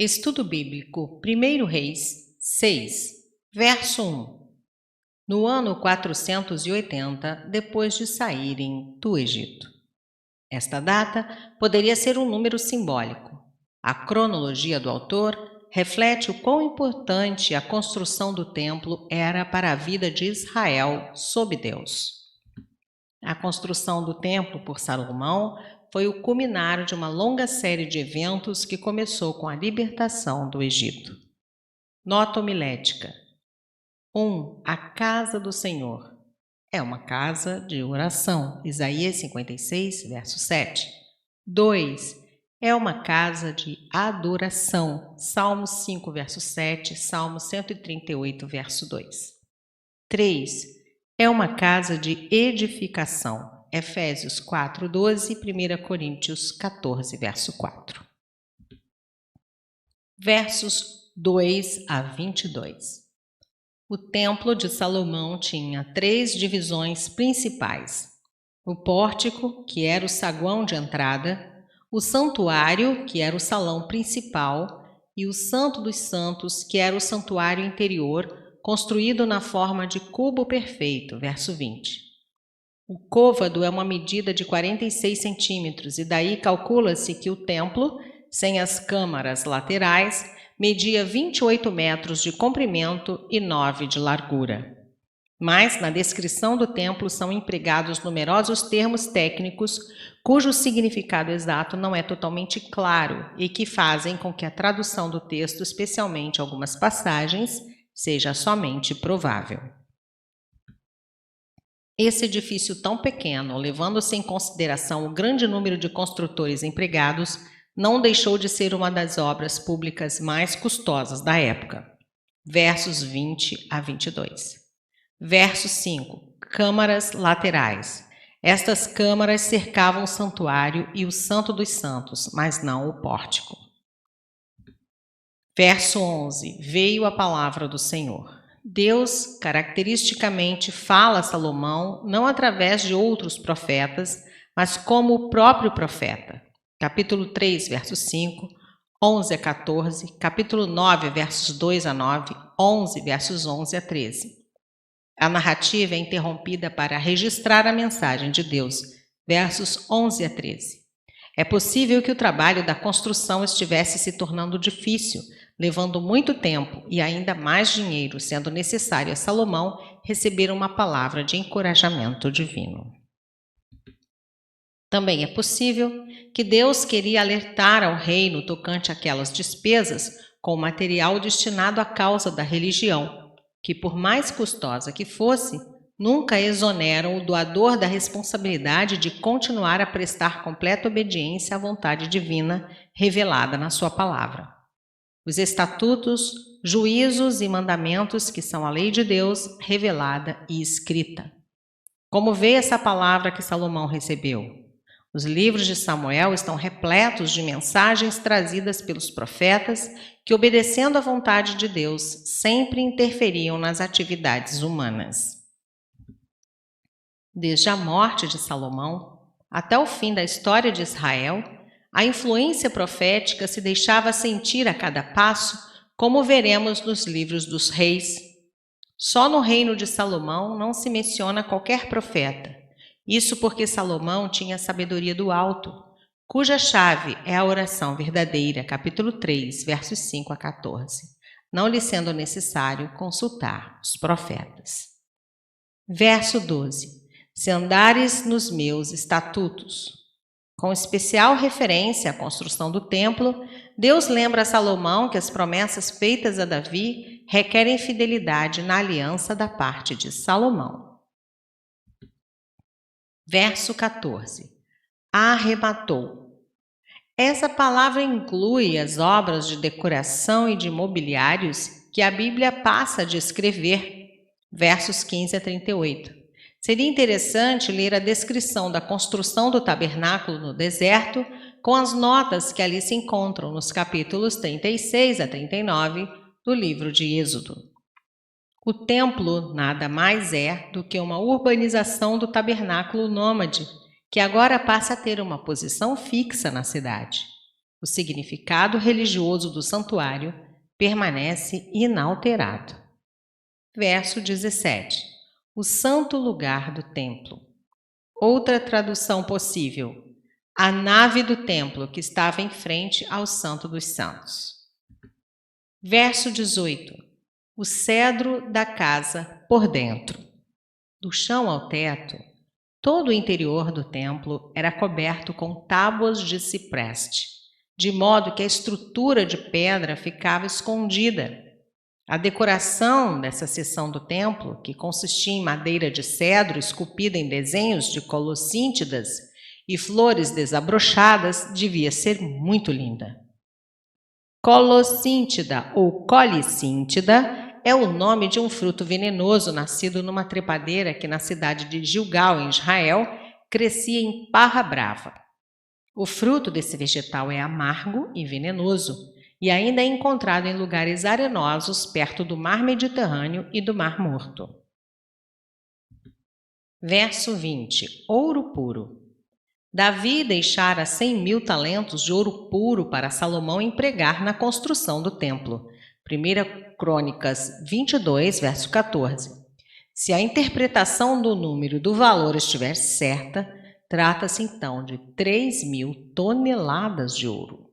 Estudo Bíblico 1 Reis 6, verso 1. No ano 480, depois de saírem do Egito. Esta data poderia ser um número simbólico. A cronologia do autor reflete o quão importante a construção do templo era para a vida de Israel sob Deus. A construção do templo por Salomão foi o culminar de uma longa série de eventos que começou com a libertação do Egito. Nota homilética. 1. A casa do Senhor. É uma casa de oração. Isaías 56, verso 7. 2. É uma casa de adoração. Salmos 5, verso 7. Salmo 138, verso 2. 3. É uma casa de edificação. Efésios 4, 12, 1 Coríntios 14, verso 4. Versos 2 a 22. O Templo de Salomão tinha 3 divisões principais: o pórtico, que era o saguão de entrada, o santuário, que era o salão principal, e o Santo dos Santos, que era o santuário interior, construído na forma de cubo perfeito, verso 20. O côvado é uma medida de 46 centímetros, e daí calcula-se que o templo, sem as câmaras laterais, media 28 metros de comprimento e 9 de largura. Mas, na descrição do templo, são empregados numerosos termos técnicos cujo significado exato não é totalmente claro e que fazem com que a tradução do texto, especialmente algumas passagens, seja somente provável. Esse edifício tão pequeno, levando-se em consideração o grande número de construtores empregados, não deixou de ser uma das obras públicas mais custosas da época. Versos 20 a 22. Verso 5. Câmaras laterais. Estas câmaras cercavam o santuário e o Santo dos Santos, mas não o pórtico. Verso 11. Veio a palavra do Senhor. Deus, caracteristicamente, fala a Salomão não através de outros profetas, mas como o próprio profeta. Capítulo 3, verso 5, 11 a 14, capítulo 9, versos 2 a 9, 11, versos 11 a 13. A narrativa é interrompida para registrar a mensagem de Deus, versos 11 a 13. É possível que o trabalho da construção estivesse se tornando difícil, levando muito tempo e ainda mais dinheiro, sendo necessário a Salomão receber uma palavra de encorajamento divino. Também é possível que Deus queria alertar ao reino tocante àquelas despesas com material destinado à causa da religião, que por mais custosa que fosse, nunca exoneram o doador da responsabilidade de continuar a prestar completa obediência à vontade divina revelada na sua palavra. Os estatutos, juízos e mandamentos que são a lei de Deus revelada e escrita. Como veio essa palavra que Salomão recebeu? Os livros de Samuel estão repletos de mensagens trazidas pelos profetas que, obedecendo à vontade de Deus, sempre interferiam nas atividades humanas. Desde a morte de Salomão até o fim da história de Israel, a influência profética se deixava sentir a cada passo, como veremos nos livros dos reis. Só no reino de Salomão não se menciona qualquer profeta. Isso porque Salomão tinha a sabedoria do alto, cuja chave é a oração verdadeira, capítulo 3, versos 5 a 14, não lhe sendo necessário consultar os profetas. Verso 12. Se andares nos meus estatutos. Com especial referência à construção do templo, Deus lembra a Salomão que as promessas feitas a Davi requerem fidelidade na aliança da parte de Salomão. Verso 14. Arrematou. Essa palavra inclui as obras de decoração e de mobiliários que a Bíblia passa a descrever. Versos 15 a 38. Seria interessante ler a descrição da construção do tabernáculo no deserto com as notas que ali se encontram nos capítulos 36 a 39 do livro de Êxodo. O templo nada mais é do que uma urbanização do tabernáculo nômade, que agora passa a ter uma posição fixa na cidade. O significado religioso do santuário permanece inalterado. Verso 17. O santo lugar do templo. Outra tradução possível: a nave do templo que estava em frente ao Santo dos Santos. Verso 18. O cedro da casa por dentro. Do chão ao teto, todo o interior do templo era coberto com tábuas de cipreste, de modo que a estrutura de pedra ficava escondida. A decoração dessa seção do templo, que consistia em madeira de cedro esculpida em desenhos de colossíntidas e flores desabrochadas, devia ser muito linda. Colossíntida ou colicíntida é o nome de um fruto venenoso nascido numa trepadeira que na cidade de Gilgal, em Israel, crescia em Parra Brava. O fruto desse vegetal é amargo e venenoso e ainda é encontrado em lugares arenosos perto do Mar Mediterrâneo e do Mar Morto. Verso 20. Ouro puro. Davi deixara 100.000 talentos de ouro puro para Salomão empregar na construção do templo. 1 Crônicas 22, verso 14. Se a interpretação do número do valor estiver certa, trata-se então de 3.000 toneladas de ouro.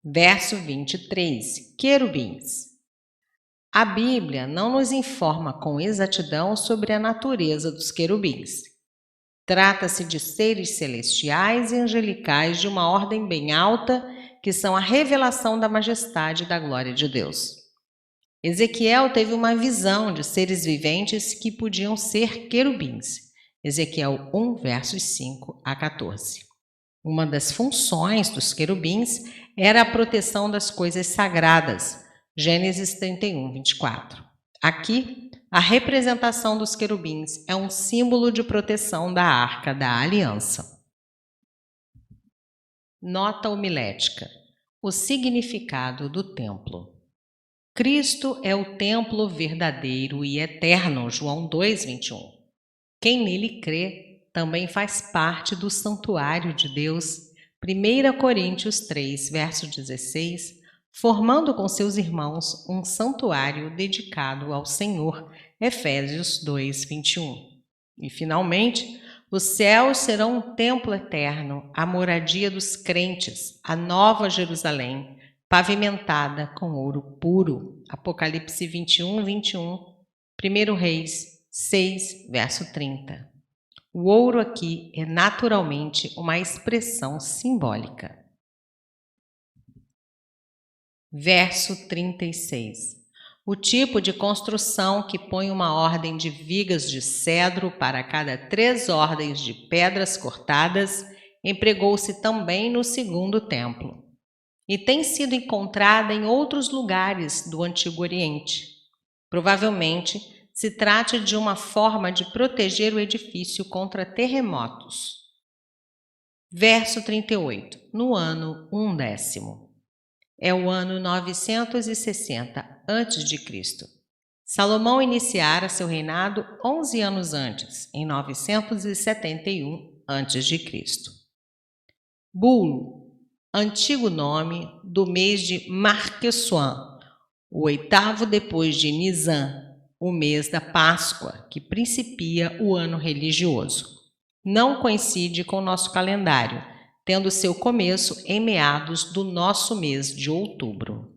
Verso 23. Querubins. A Bíblia não nos informa com exatidão sobre a natureza dos querubins. Trata-se de seres celestiais e angelicais de uma ordem bem alta, que são a revelação da majestade e da glória de Deus. Ezequiel teve uma visão de seres viventes que podiam ser querubins. Ezequiel 1, versos 5 a 14. Uma das funções dos querubins era a proteção das coisas sagradas. Gênesis 31, 24. Aqui, a representação dos querubins é um símbolo de proteção da Arca da Aliança. Nota homilética. O significado do templo. Cristo é o templo verdadeiro e eterno, João 2, 21. Quem nele crê também faz parte do santuário de Deus, 1 Coríntios 3, verso 16, formando com seus irmãos um santuário dedicado ao Senhor, Efésios 2, 21. E, finalmente, os céus serão um templo eterno, a moradia dos crentes, a nova Jerusalém, pavimentada com ouro puro. Apocalipse 21, 21, 1 Reis 6, verso 30. O ouro aqui é naturalmente uma expressão simbólica. Verso 36. O tipo de construção que põe uma ordem de vigas de cedro para cada 3 ordens de pedras cortadas empregou-se também no segundo templo e tem sido encontrada em outros lugares do Antigo Oriente. Provavelmente se trate de uma forma de proteger o edifício contra terremotos. Verso 38. No ano 1º. É o ano 960 a.C. Salomão iniciara seu reinado 11 anos antes, em 971 a.C. Bulo, antigo nome do mês de Marquessuan, o 8º depois de Nisan, o mês da Páscoa, que principia o ano religioso. Não coincide com o nosso calendário, tendo seu começo em meados do nosso mês de outubro.